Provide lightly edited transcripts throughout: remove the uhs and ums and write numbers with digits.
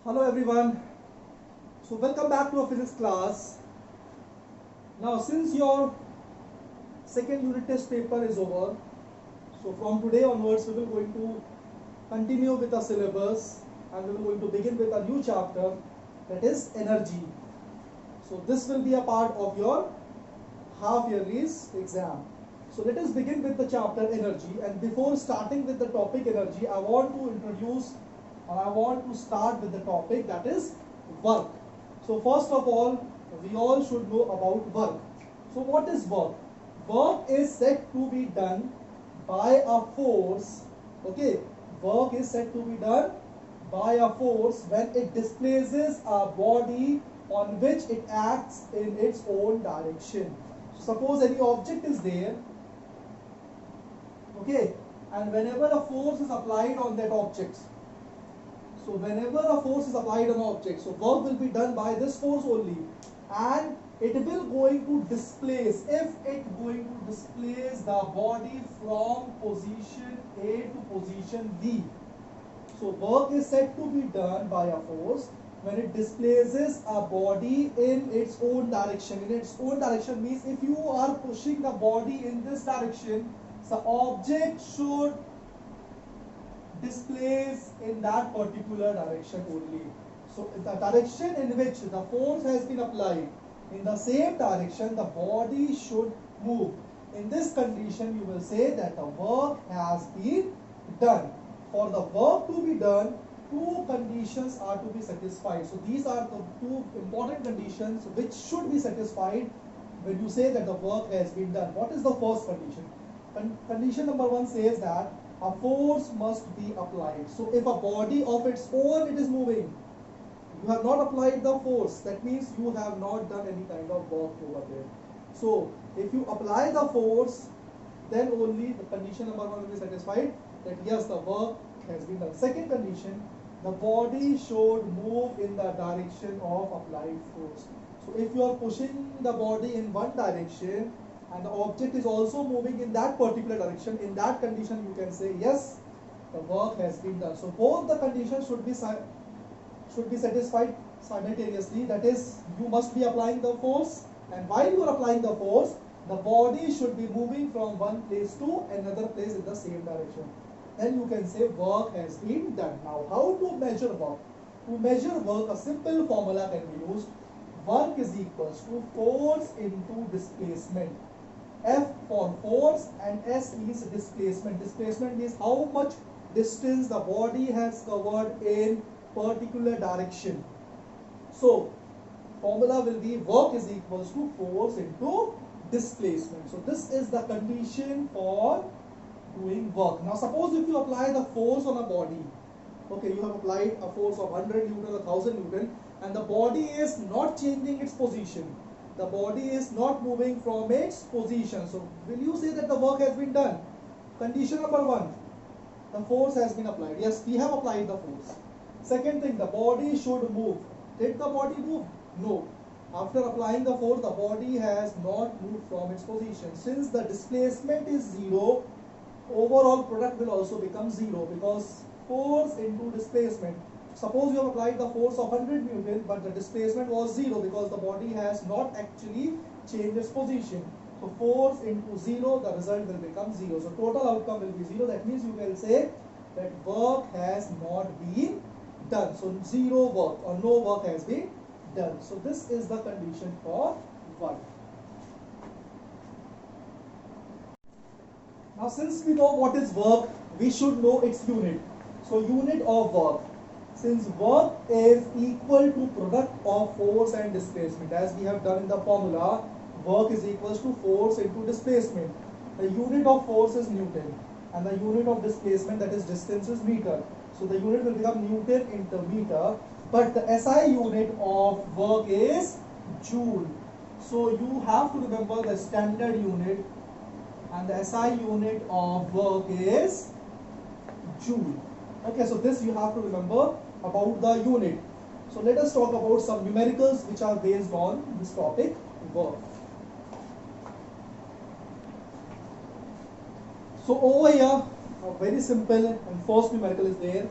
Hello everyone. So welcome back to our physics class. Now since your second unit test paper is over, so from today onwards we will going to continue with our syllabus and we will going to begin with a new chapter, that is energy. So this will be a part of your half yearly's exam. So let us begin with the chapter energy, and before starting with the topic energy, I want to start with the topic, that is work. So first of all, we all should know about work. So what is work? Work is said to be done by a force. Okay, work is said to be done by a force when it displaces a body on which it acts in its own direction. Suppose any object is there, okay, and whenever a force is applied on that object, so whenever a force is applied on an object, so work will be done by this force only, and it will going to displace, if it going to displace the body from position A to position B. So work is said to be done by a force when it displaces a body in its own direction. In its own direction means if you are pushing the body in this direction, the object should displace in that particular direction only. So the direction in which the force has been applied, in the same direction the body should move. In this condition you will say that the work has been done. For the work to be done, two conditions are to be satisfied. So these are the two important conditions which should be satisfied when you say that the work has been done. What is the first condition? Condition number one says that a force must be applied. So if a body of its own it is moving, you have not applied the force, that means you have not done any kind of work over there. So if you apply the force, then only the condition number one will be satisfied, that yes, the work has been done. Second condition, the body should move in the direction of applied force. So if you are pushing the body in one direction and the object is also moving in that particular direction, in that condition you can say yes, the work has been done. So both the conditions should be satisfied simultaneously, that is, you must be applying the force, and while you are applying the force, the body should be moving from one place to another place in the same direction. Then you can say work has been done. Now how to measure work? To measure work, a simple formula can be used. Work is equals to force into displacement. F for force and S is displacement. Displacement means how much distance the body has covered in particular direction. So formula will be work is equals to force into displacement. So this is the condition for doing work. Now suppose if you apply the force on a body, okay, you have applied a force of 100 Newton or 1000 Newton and the body is not changing its position, the body is not moving from its position, so will you say that the work has been done? Condition number one, the force has been applied. Yes, we have applied the force. Second thing, the body should move. Did the body move? No. After applying the force, the body has not moved from its position. Since the displacement is zero, overall product will also become zero, because force into displacement. Suppose you have applied the force of 100 Newton but the displacement was zero because the body has not actually changed its position. So force into zero, the result will become zero. So total outcome will be zero. That means you can say that work has not been done. So zero work or no work has been done. So this is the condition for work. Now since we know what is work, we should know its unit. So unit of work. Since work is equal to product of force and displacement, as we have done in the formula, work is equals to force into displacement. The unit of force is Newton and the unit of displacement, that is distance, is meter. So the unit will become Newton into meter, but the SI unit of work is joule. So you have to remember the standard unit, and the SI unit of work is joule. Okay, so this you have to remember about the unit. So let us talk about some numericals which are based on this topic, work. So over here, a very simple and first numerical is there.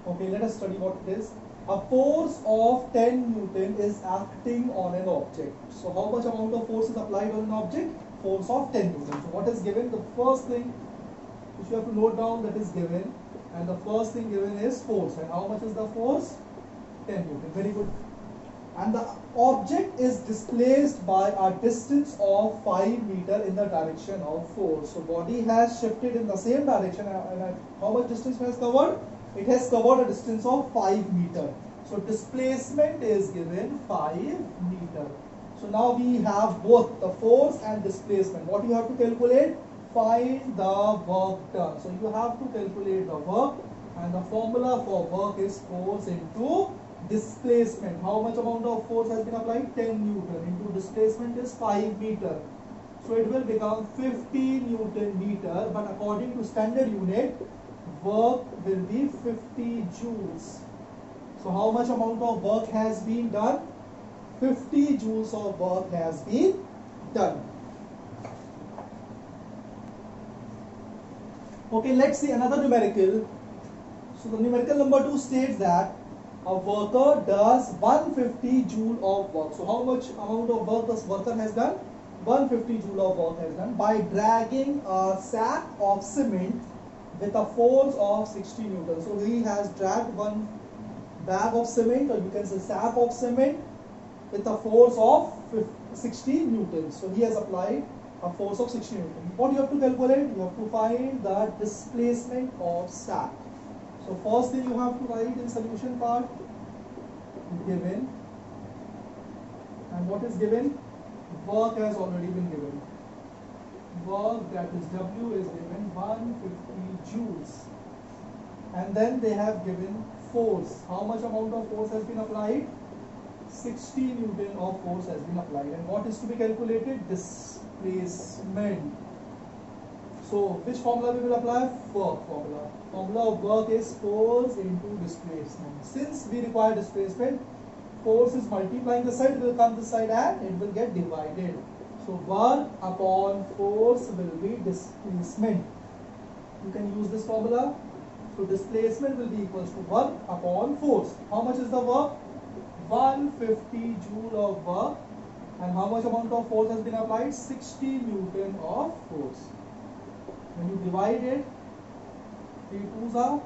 Okay, let us study what it is. A force of 10 Newton is acting on an object. So how much amount of force is applied on an object? Force of 10 Newton. So what is given? The first thing which you have to note down that is given, and the first thing given is force. And how much is the force? 10 Newton. Very good. And the object is displaced by a distance of 5 meter in the direction of force. So body has shifted in the same direction, and how much distance has covered? It has covered a distance of 5 meter. So displacement is given 5 meter. So now we have both the force and displacement. What you have to calculate? Find the work done. So you have to calculate the work, and the formula for work is force into displacement. How much amount of force has been applied? 10 Newton into displacement is 5 meter. So it will become 50 Newton meter, but according to standard unit, work will be 50 joules. So how much amount of work has been done? 50 joules of work has been done. Okay, let's see another numerical. So the numerical number 2 states that a worker does 150 joule of work. So how much amount of work this worker has done? 150 joule of work has done by dragging a sack of cement with a force of 60 Newton. So he has dragged one bag of cement, or you can say sack of cement, with a force of 60 Newton. So he has applied a force of 60 Newton. What you have to calculate? You have to find the displacement of sack. So first thing you have to write in solution part, given, and what is given? Work has already been given. Work, that is W, is given 150 joules. And then they have given force. How much amount of force has been applied? 60 Newton of force has been applied. And what is to be calculated? Displacement. So which formula we will apply? Work formula. Formula of work is force into displacement. Since we require displacement, force is multiplying the side, it will come this side and it will get divided. So work upon force will be displacement. You can use this formula. So displacement will be equals to work upon force. How much is the work? 150 joule of work. And how much amount of force has been applied? 60 Newton of force. When you divide it, 3 2s are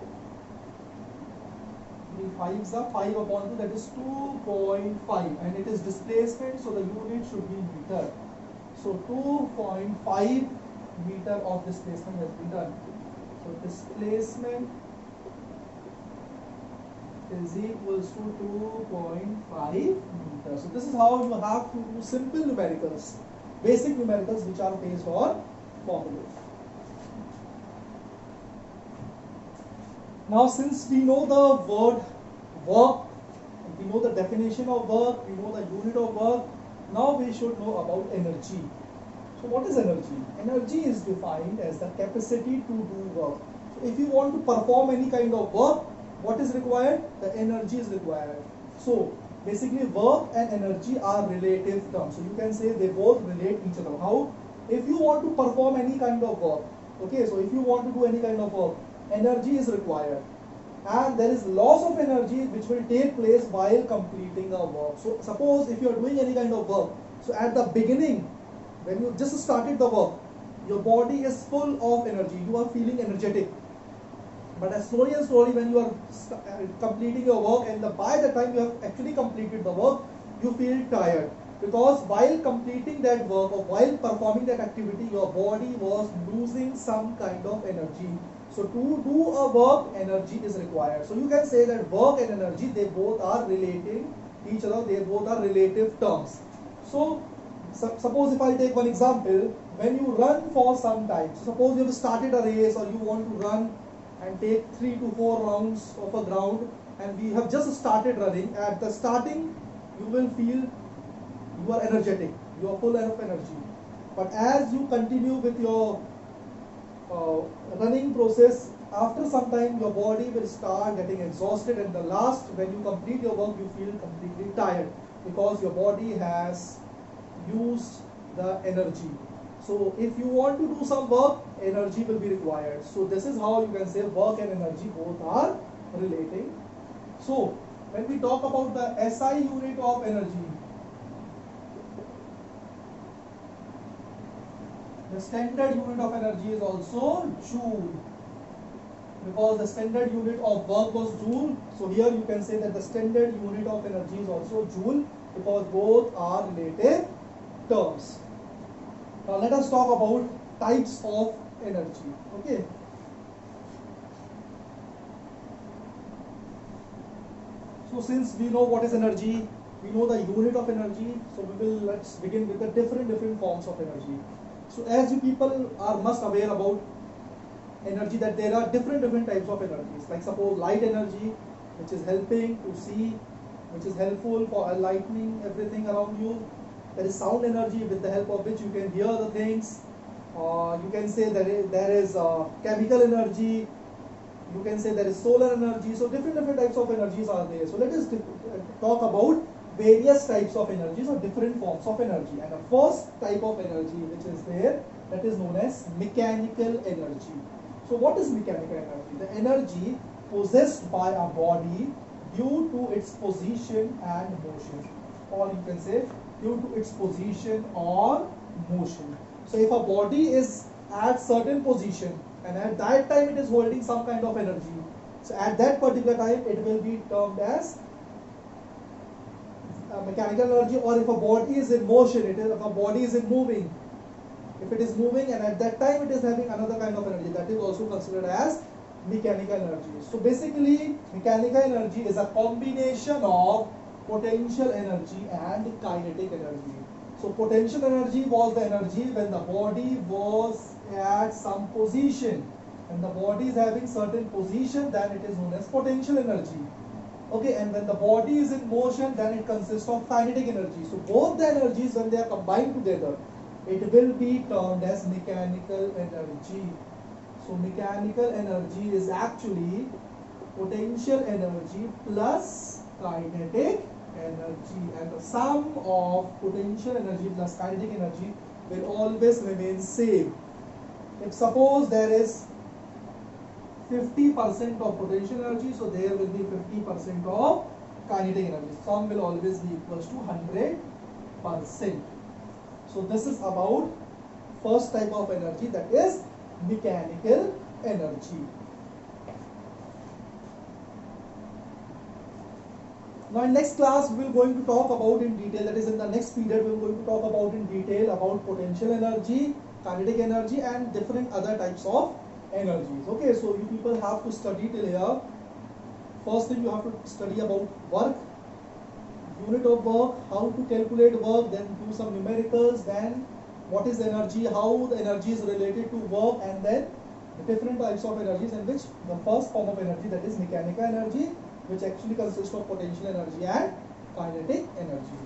3 5s are 5 upon 2, that is 2.5, and it is displacement, so the unit should be meter. So 2.5 meter of displacement has been done. So displacement is equals to 2.5 meters. So this is how you have to do simple numericals, basic numericals which are based on formulas. Now since we know the word work, we know the definition of work, we know the unit of work, now we should know about energy. So what is energy? Energy is defined as the capacity to do work. So if you want to perform any kind of work, what is required? The energy is required. So basically work and energy are relative terms. So you can say they both relate each other. How? If you want to perform any kind of work, okay, so if you want to do any kind of work, energy is required. And there is loss of energy which will take place while completing a work. So suppose if you are doing any kind of work, so at the beginning, when you just started the work, your body is full of energy, you are feeling energetic. But as slowly and slowly when you are completing your work, and by the time you have actually completed the work, you feel tired. Because while completing that work or while performing that activity, your body was losing some kind of energy. So to do a work, energy is required. So you can say that work and energy, they both are relating each other, they both are relative terms. So suppose if I take one example, when you run for some time, so suppose you have started a race or you want to run and take 3 to 4 rounds of a ground, and we have just started running. At the starting, you will feel you are energetic, you are full of energy. But as you continue with your running process, after some time your body will start getting exhausted, and the last, when you complete your work, you feel completely tired because your body has used the energy. So if you want to do some work, energy will be required. So this is how you can say work and energy both are relating. So when we talk about the SI unit of energy, the standard unit of energy is also joule, because the standard unit of work was joule. So here you can say that the standard unit of energy is also joule, because both are relative terms. Now let us talk about types of energy. Okay. So since we know what is energy, we know the unit of energy, so let's begin with the different forms of energy. So as you people are must aware about energy, that there are different types of energies. Like suppose light energy, which is helping to see, which is helpful for enlightening everything around you. There is sound energy, with the help of which you can hear the things. You can say there is chemical energy. You can say there is solar energy. So different types of energies are there. So let us talk about various types of energies or different forms of energy. And the first type of energy which is there, that is known as mechanical energy. So what is mechanical energy? The energy possessed by a body due to its position and motion, or you can say due to its position or motion. So if a body is at certain position, and at that time it is holding some kind of energy, so at that particular time it will be termed as mechanical energy. Or if a body is in motion, if a body is in moving, if it is moving and at that time it is having another kind of energy, that is also considered as mechanical energy. So basically mechanical energy is a combination of potential energy and kinetic energy. So potential energy was the energy when the body was at some position, and the body is having certain position, then it is known as potential energy. Okay, and when the body is in motion, then it consists of kinetic energy. So both the energies, when they are combined together, it will be termed as mechanical energy. So mechanical energy is actually potential energy plus kinetic energy, and the sum of potential energy plus kinetic energy will always remain same. If suppose there is 50% of potential energy, so there will be 50% of kinetic energy. Sum will always be equals to 100%. So this is about first type of energy, that is mechanical energy. Now in next class we will going to talk about in detail, that is in the next period we are going to talk about in detail about potential energy, kinetic energy and different other types of energies. Okay, so you people have to study till here. First thing, you have to study about work, unit of work, how to calculate work, then do some numericals, then what is energy, how the energy is related to work, and then the different types of energies, in which the first form of energy, that is mechanical energy, which actually consists of potential energy and kinetic energy.